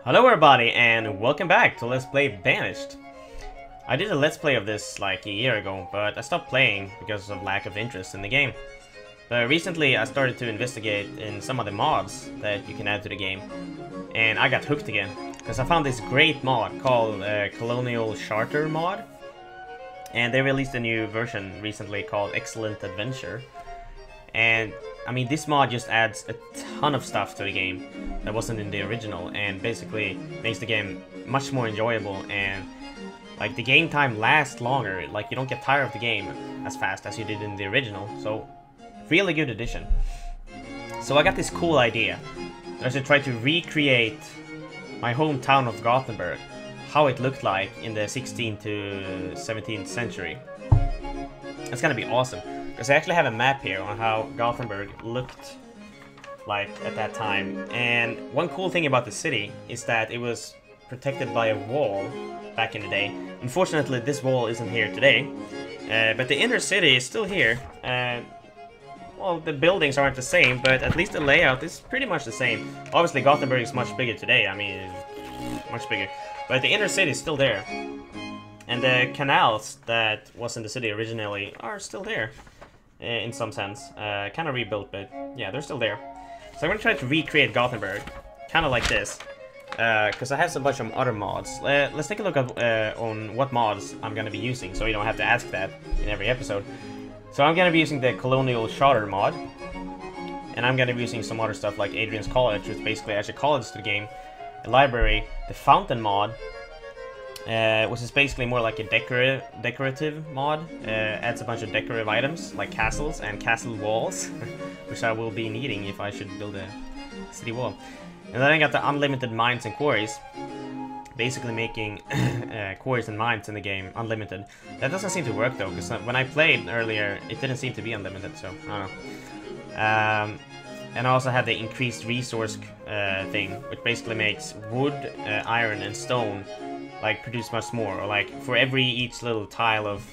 Hello everybody and welcome back to Let's Play Banished. I did a Let's Play of this like a year ago, but I stopped playing because of lack of interest in the game. But recently I started to investigate in some of the mods that you can add to the game, and I got hooked again, because I found this great mod called Colonial Charter mod, and they released a new version recently called Excellent Adventure. And I mean, this mod just adds a ton of stuff to the game that wasn't in the original, and basically makes the game much more enjoyable, and like the game time lasts longer. Like, you don't get tired of the game as fast as you did in the original. So really good addition. So I got this cool idea that I should try to recreate my hometown of Gothenburg, how it looked like in the 16th to 17th century. It's gonna be awesome, because I actually have a map here on how Gothenburg looked like at that time. And one cool thing about the city is that it was protected by a wall back in the day. Unfortunately, this wall isn't here today, but the inner city is still here. Well, the buildings aren't the same, but at least the layout is pretty much the same. Obviously, Gothenburg is much bigger today. I mean, it's much bigger. But the inner city is still there. And the canals that was in the city originally are still there, in some sense. Kind of rebuilt, but yeah, they're still there. So I'm going to try to recreate Gothenburg, kind of like this, because I have a bunch of other mods. Let's take a look at, on what mods I'm going to be using, so you don't have to ask that in every episode. So I'm going to be using the Colonial Charter mod, and I'm going to be using some other stuff like Adrian's College, which basically adds a college to the game, a library, the Fountain mod, which is basically more like a decorative mod. Adds a bunch of decorative items like castles and castle walls, which I will be needing if I should build a city wall. And then I got the unlimited mines and quarries, basically making quarries and mines in the game unlimited. That doesn't seem to work though, because when I played earlier, it didn't seem to be unlimited, so I don't know. And I also have the increased resource thing, which basically makes wood, iron, and stone like produce much more, or like for each little tile of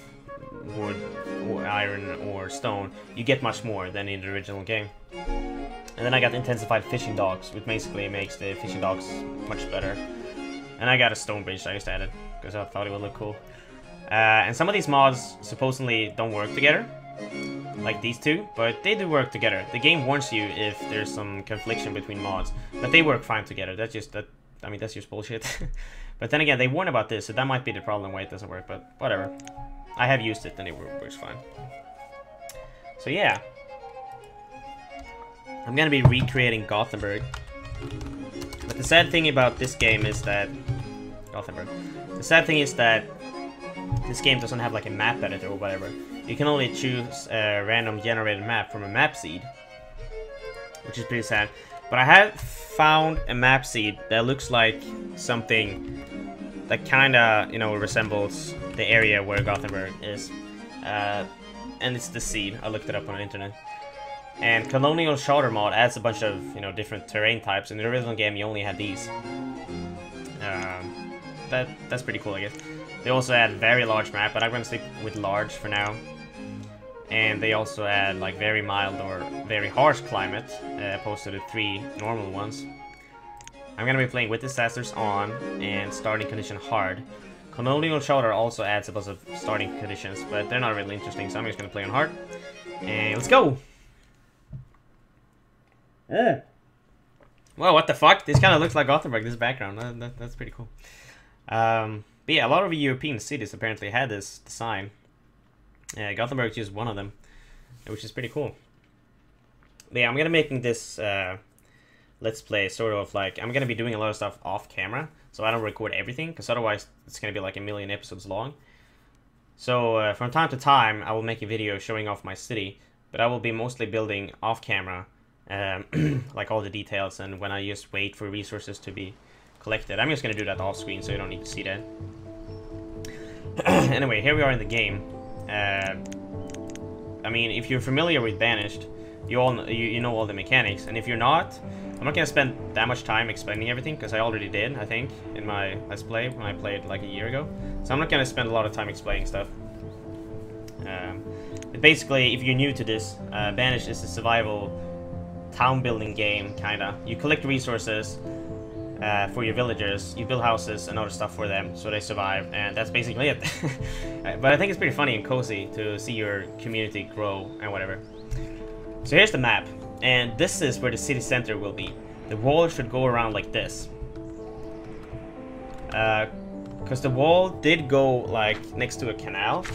wood or iron or stone, you get much more than in the original game. And then I got intensified fishing docks, which basically makes the fishing docks much better. And I got a stone bridge I just added because I thought it would look cool. And some of these mods supposedly don't work together, like these two, but they do work together. The game warns you if there's some confliction between mods, but they work fine together. That's just that. I mean, that's just bullshit. But then again, they warn about this, so that might be the problem why it doesn't work, but whatever. I have used it and it works fine. So yeah. I'm gonna be recreating Gothenburg. But the sad thing about this game is that... Gothenburg. The sad thing is that this game doesn't have like a map editor or whatever. You can only choose a random generated map from a map seed, which is pretty sad. But I have found a map seed that looks like something that kinda, you know, resembles the area where Gothenburg is. And it's the seed. I looked it up on the internet. And Colonial Charter mod adds a bunch of, you know, different terrain types. In the original game, you only had these. That's pretty cool, I guess. They also add very large map, but I'm gonna stick with large for now. And they also add like very mild or very harsh climate, opposed to the 3 normal ones. I'm gonna be playing with disasters on and starting condition hard. Colonial Charter also adds a bunch of starting conditions, but they're not really interesting, so I'm just gonna play on hard. And let's go! Well, what the fuck? This kind of looks like Gothenburg, this background. That's pretty cool. But yeah, a lot of European cities apparently had this design. Gothenburg is just one of them, which is pretty cool. But yeah, I'm gonna making this let's play sort of like, I'm gonna be doing a lot of stuff off camera, so I don't record everything, because otherwise it's gonna be like a million episodes long. So from time to time I will make a video showing off my city, but I will be mostly building off camera, like all the details, and when I just wait for resources to be collected. I'm just gonna do that off screen, so you don't need to see that. Anyway, here we are in the game. I mean, if you're familiar with Banished, you know all the mechanics, and if you're not, I'm not gonna spend that much time explaining everything, because I already did, I think, in my Let's Play when I played like a year ago. So I'm not gonna spend a lot of time explaining stuff. But basically, if you're new to this, Banished is a survival town building game, kinda. You collect resources, for your villagers. You build houses and other stuff for them so they survive, and that's basically it. But I think it's pretty funny and cozy to see your community grow and whatever. So here's the map, and this is where the city center will be. The wall should go around like this. Because the wall did go like next to a canal,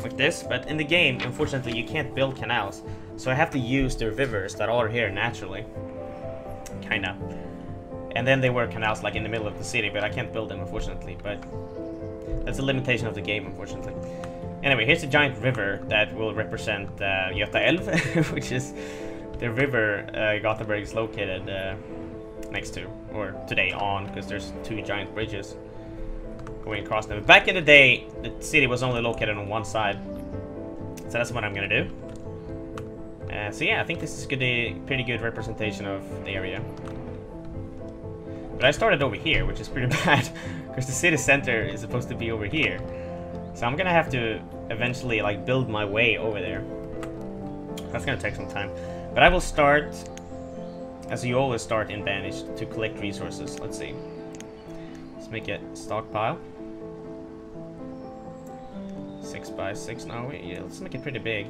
like this, but in the game, unfortunately, you can't build canals. So I have to use the rivers that are here naturally. Kinda. And then there were canals like in the middle of the city, but I can't build them, unfortunately. But that's a limitation of the game, unfortunately. Anyway, here's a giant river that will represent Göta Älv, which is the river Gothenburg is located next to, or today on, because there's two giant bridges going across them. Back in the day, the city was only located on one side, so that's what I'm gonna do. So yeah, I think this is a pretty good representation of the area. But I started over here, which is pretty bad, because the city center is supposed to be over here. So I'm gonna have to eventually like build my way over there. That's gonna take some time. But I will start, as you always start in Banished, to collect resources. Let's see. Let's make a stockpile. 6 by 6 now. Yeah, let's make it pretty big.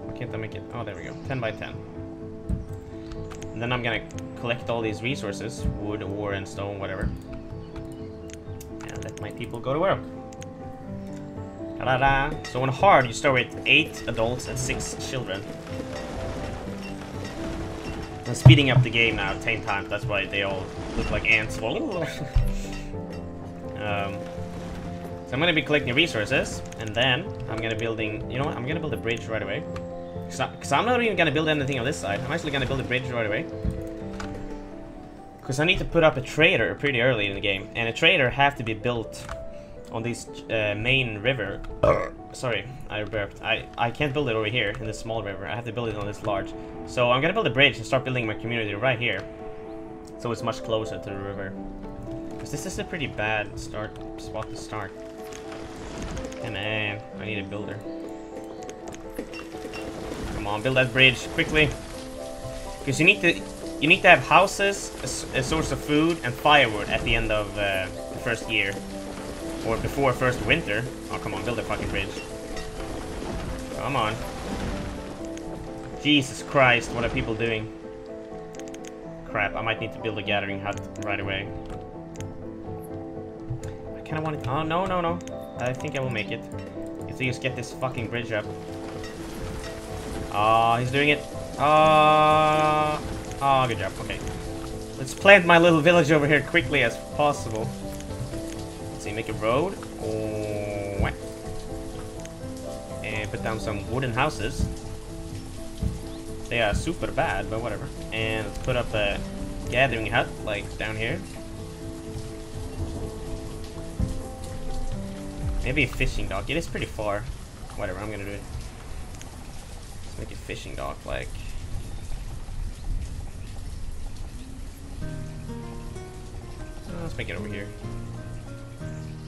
Why can't I make it? Oh, there we go. 10 by 10. And then I'm gonna collect all these resources, wood, ore, and stone, whatever. And let my people go to work. Ta-da-da. So on hard, you start with 8 adults and 6 children. I'm speeding up the game now 10 times, that's why they all look like ants. So I'm gonna be collecting resources, and then I'm gonna building, you know what, I'm gonna build a bridge right away. Because I'm not even gonna build anything on this side, I'm actually gonna build a bridge right away. Because I need to put up a trader pretty early in the game, and a trader have to be built on this main river. Sorry, I burped. I can't build it over here in this small river. I have to build it on this large. So I'm gonna build a bridge and start building my community right here, so it's much closer to the river. Because this is a pretty bad spot to start. And man, I need a builder. Come on, build that bridge quickly. Because you need to have houses, a source of food, and firewood at the end of the first year. Or before first winter. Oh, come on, build a fucking bridge. Come on. Jesus Christ, what are people doing? Crap, I might need to build a gathering hut right away. I kinda want it. Oh, no, no, no. I think I will make it. If we just get this fucking bridge up. Oh, he's doing it. Oh, good job. Okay. Let's plant my little village over here quickly as possible. Let's see, make a road. Oh, and put down some wooden houses. They are super bad, but whatever. And let's put up a gathering hut, like down here. Maybe a fishing dock. It is pretty far. Whatever, I'm gonna do it. Let's make a fishing dock, like... let's make it over here.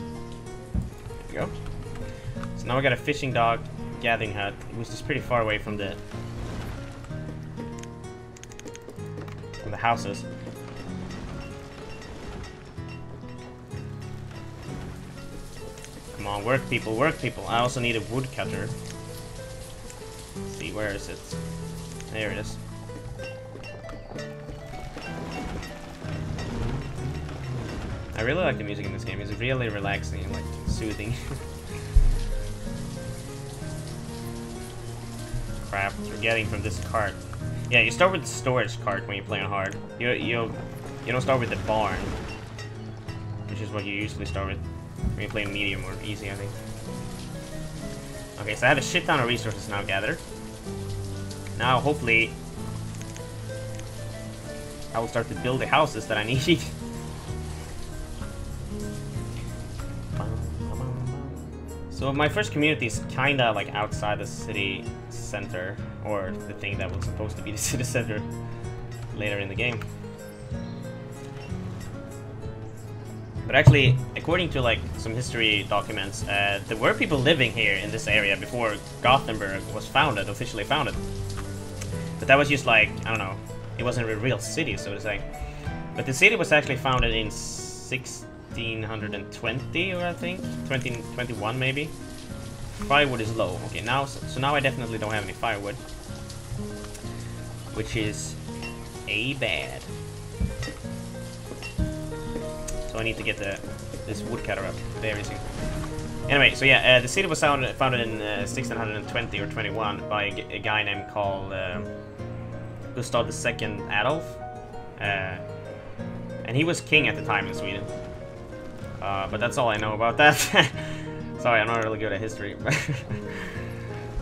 There we go. So now we got a fishing dock, gathering hut, which is pretty far away from the houses. Come on, work people, work people. I also need a woodcutter. Let's see, where is it? There it is. I really like the music in this game. It's really relaxing and like soothing. Crap, we're getting from this cart. Yeah, you start with the storage cart when you play on hard. You don't start with the barn, which is what you usually start with when you play medium or easy, I think. Okay, so I have a shit ton of resources now gathered. Now, hopefully, I will start to build the houses that I need. So my first community is kinda like outside the city center, or the thing that was supposed to be the city center later in the game. But actually, according to like some history documents, there were people living here in this area before Gothenburg was founded, officially founded. But that was just like, I don't know, it wasn't a real city, so to say. But the city was actually founded in 1620, or I think 2021 maybe. Firewood is low. Okay, now so now I definitely don't have any firewood, which is a bad. So I need to get this woodcutter up. There we see. Anyway, so yeah, the city was founded in 1620 or 21 by a guy named called Gustav II Adolf, and he was king at the time in Sweden. But that's all I know about that. Sorry, I'm not really good at history.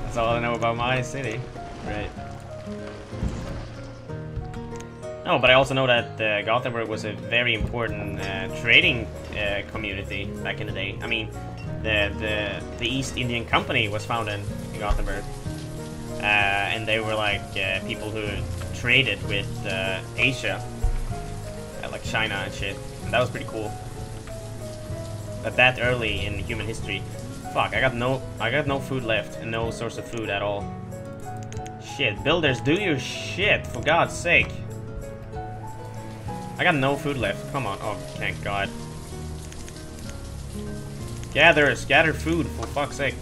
That's all I know about my city. Right. No, but I also know that Gothenburg was a very important trading community back in the day. I mean, the East Indian Company was founded in Gothenburg, and they were like people who traded with Asia, like China and shit. And that was pretty cool. But that early in human history, fuck, I got no food left and no source of food at all. Shit, builders, do your shit for God's sake. I got no food left. Come on. Oh, thank God. Gatherers, gather food for fuck's sake.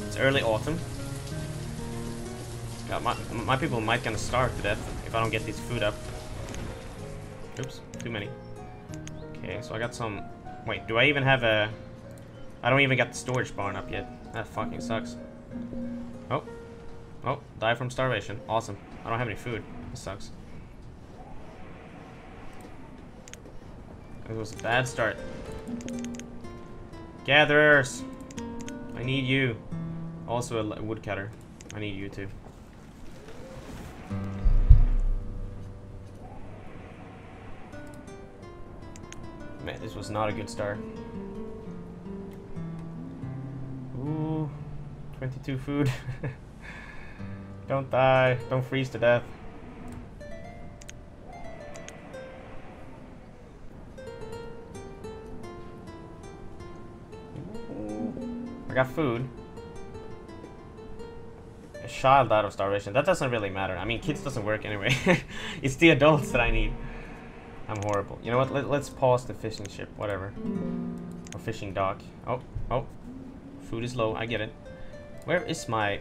It's early autumn. God, my people might gonna starve to death if I don't get this food up. Oops, too many. Okay, so I got some. Wait, do I even have a? I don't even got the storage barn up yet. That fucking sucks. Oh, die from starvation. Awesome. I don't have any food. This sucks. It was a bad start. Gatherers! I need you. Also a woodcutter. I need you too. Man, this was not a good start. Ooh, 22 food. Don't die. Don't freeze to death. I got food. A child out of starvation. That doesn't really matter. I mean, kids doesn't work anyway. It's the adults that I need. I'm horrible. You know what? Let's pause the fishing ship. Whatever. Or fishing dock. Oh. Food is low. I get it. Where is my...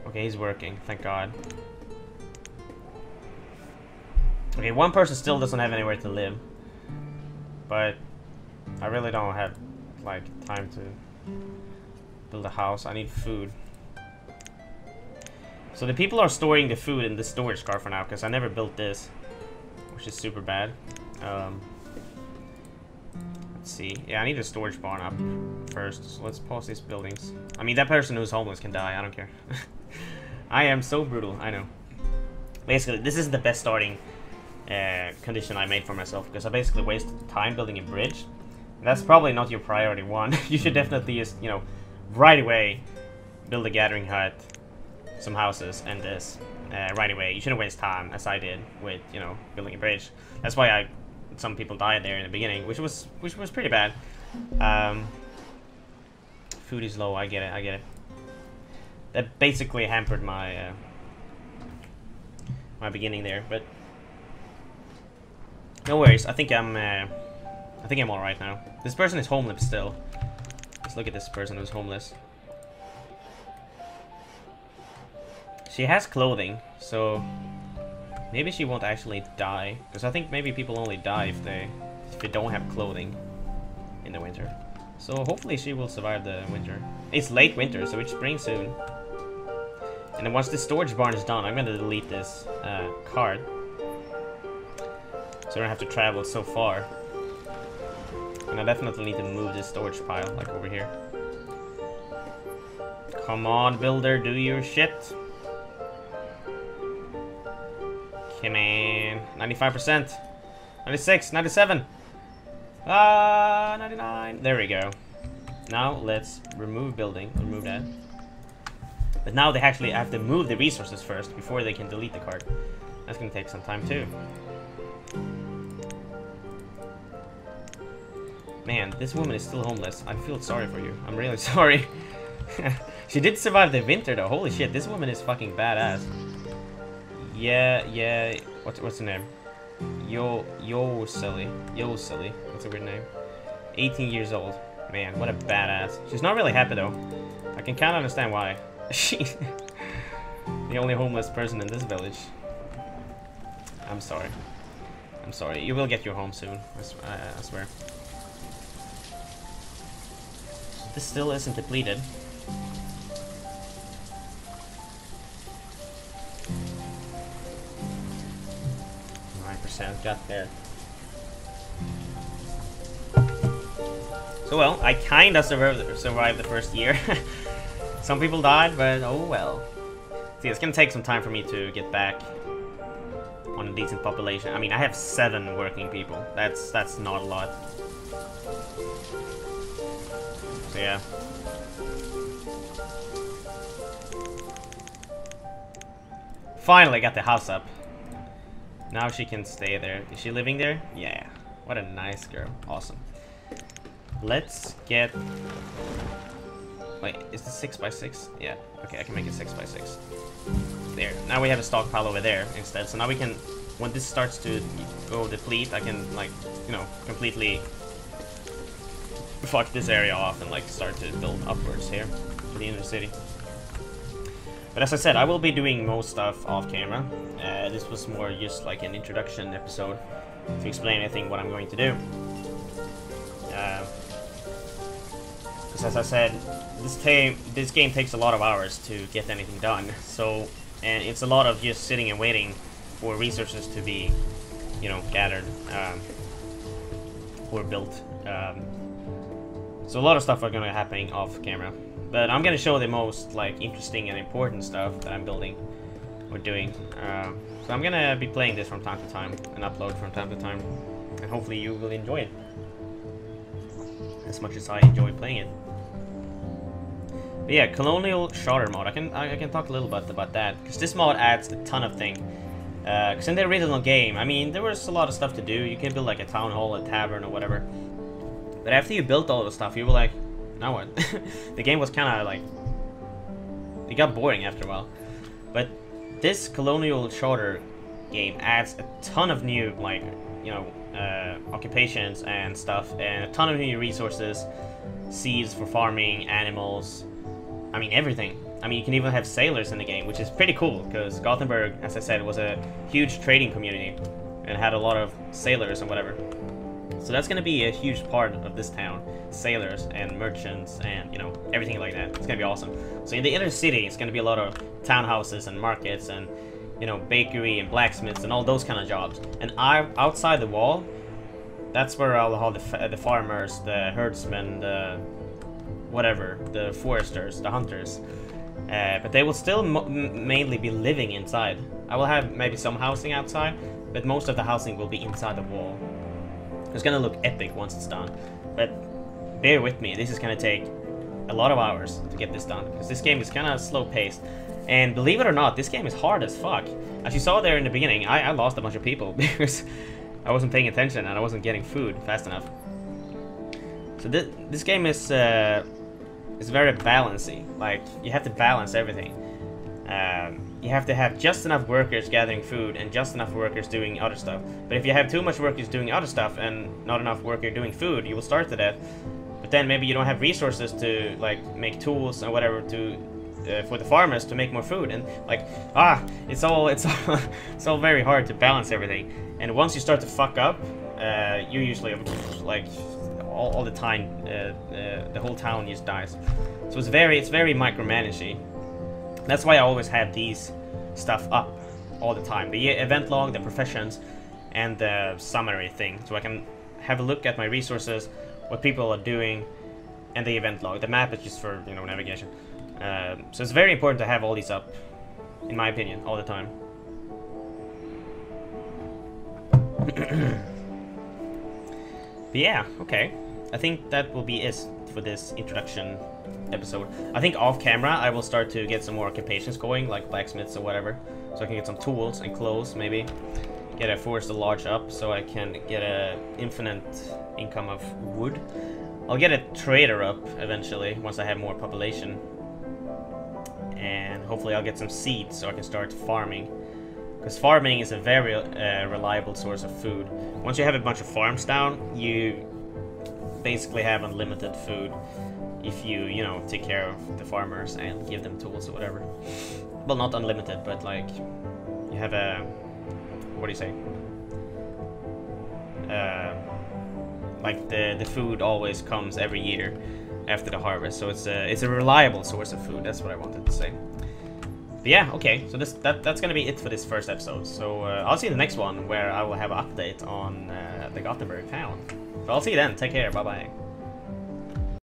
Okay, he's working. Thank God. Okay, one person still doesn't have anywhere to live. But I really don't have like time to build a house. I need food. So the people are storing the food in the storage car for now, because I never built this, which is super bad. Let's see. Yeah, I need a storage barn up first. So let's pause these buildings. I mean, that person who's homeless can die. I don't care. I am so brutal. I know. Basically, this is the best starting condition I made for myself, because I basically wasted time building a bridge. That's probably not your priority one. You should definitely just, you know, right away build a gathering hut, some houses, and this right away. You shouldn't waste time, as I did with, you know, building a bridge. That's why some people died there in the beginning, which was pretty bad. Food is low. I get it. That basically hampered my my beginning there, but no worries. I think I'm all right now. This person is homeless still. Let's look at this person who's homeless. She has clothing, so maybe she won't actually die. Because I think maybe people only die if they don't have clothing in the winter. So hopefully she will survive the winter. It's late winter, so it's spring soon. And then once the storage barn is done, I'm gonna delete this card, so I don't have to travel so far. And I definitely need to move this storage pile, like over here. Come on, builder, do your shit. Come on. 95%. 96, 97. 99. There we go. Now let's remove building. Remove that. But now they actually have to move the resources first before they can delete the card. That's gonna take some time too. Man, this woman is still homeless. I feel sorry for you. I'm really sorry. She did survive the winter though. Holy shit, this woman is fucking badass. Yeah. What's her name? Yo Silly. What's her weird name? 18 years old. Man, what a badass. She's not really happy though. I can kind of understand why. She's the only homeless person in this village. I'm sorry. You will get your home soon. I swear. This still isn't depleted. 9% got there. So well, I kinda survived the first year. Some people died, but oh well. See, it's gonna take some time for me to get back on a decent population. I mean, I have 7 working people. That's not a lot. So yeah. Finally got the house up. Now she can stay there. Is she living there? Yeah. What a nice girl. Awesome. Let's get... Wait, is this 6x6? Yeah. Okay, I can make it 6x6. There. Now we have a stockpile over there instead. So now we can... When this starts to go deplete, I can, like, you know, completely fuck this area off and, like, start to build upwards here in the inner city. But as I said, I will be doing most stuff off camera. This was more just like an introduction episode to explain, I think, what I'm going to do. Because as I said, this game takes a lot of hours to get anything done. So, and it's a lot of just sitting and waiting for resources to be, you know, gathered or built. So a lot of stuff are going to be happening off camera. But I'm going to show the most, like, interesting and important stuff that I'm building or doing. So I'm going to be playing this from time to time and upload from time to time. And hopefully you will enjoy it as much as I enjoy playing it. But yeah, Colonial Charter mod. I can talk a little bit about that, because this mod adds a ton of things. Because in the original game, I mean, there was a lot of stuff to do. You can build like a town hall, a tavern, or whatever. But after you built all the stuff, you were like, now what? The game was kind of like, it got boring after a while. But this Colonial Charter game adds a ton of new, like, you know, occupations and stuff, and a ton of new resources, seeds for farming, animals, I mean everything. I mean, you can even have sailors in the game, which is pretty cool, because Gothenburg, as I said, was a huge trading community and had a lot of sailors and whatever. So that's going to be a huge part of this town. Sailors and merchants and, you know, everything like that. It's going to be awesome. So in the inner city, it's going to be a lot of townhouses and markets and, you know, bakery and blacksmiths and all those kind of jobs. And outside the wall, that's where all the farmers, the herdsmen, the whatever, the foresters, the hunters. But they will still mainly be living inside. I will have maybe some housing outside, but most of the housing will be inside the wall. It's gonna look epic once it's done, but bear with me, this is gonna take a lot of hours to get this done, because this game is kind of slow paced, and believe it or not, this game is hard as fuck. As you saw there in the beginning, I lost a bunch of people because I wasn't paying attention and I wasn't getting food fast enough. So this game is very balancey. Like, you have to balance everything. You have to have just enough workers gathering food and just enough workers doing other stuff. But if you have too much workers doing other stuff and not enough workers doing food, you will starve to death. But then maybe you don't have resources to, like, make tools and whatever to for the farmers to make more food. And like, it's all very hard to balance everything. And once you start to fuck up, you usually like all the time the whole town just dies. So it's very micromanaging. That's why I always have these stuff up all the time. The event log, the professions, and the summary thing. So I can have a look at my resources, what people are doing, and the event log. The map is just for, you know, navigation. So it's very important to have all these up, in my opinion, all the time. But yeah, okay. I think that will be it for this introduction episode. I think off camera I will start to get some more occupations going, like blacksmiths or whatever, so I can get some tools and clothes, maybe get a forester lodge up so I can get a infinite income of wood. I'll get a trader up eventually once I have more population. and hopefully I'll get some seeds so I can start farming. Because farming is a very reliable source of food. Once you have a bunch of farms down, you basically have unlimited food if you know, take care of the farmers and give them tools or whatever. Well, not unlimited, but like you have a, what do you say? Like the food always comes every year after the harvest, so it's a reliable source of food. That's what I wanted to say. But yeah, okay, so that's gonna be it for this first episode. So I'll see you in the next one, where I will have an update on the Gothenburg town. So I'll see you then. Take care. Bye bye.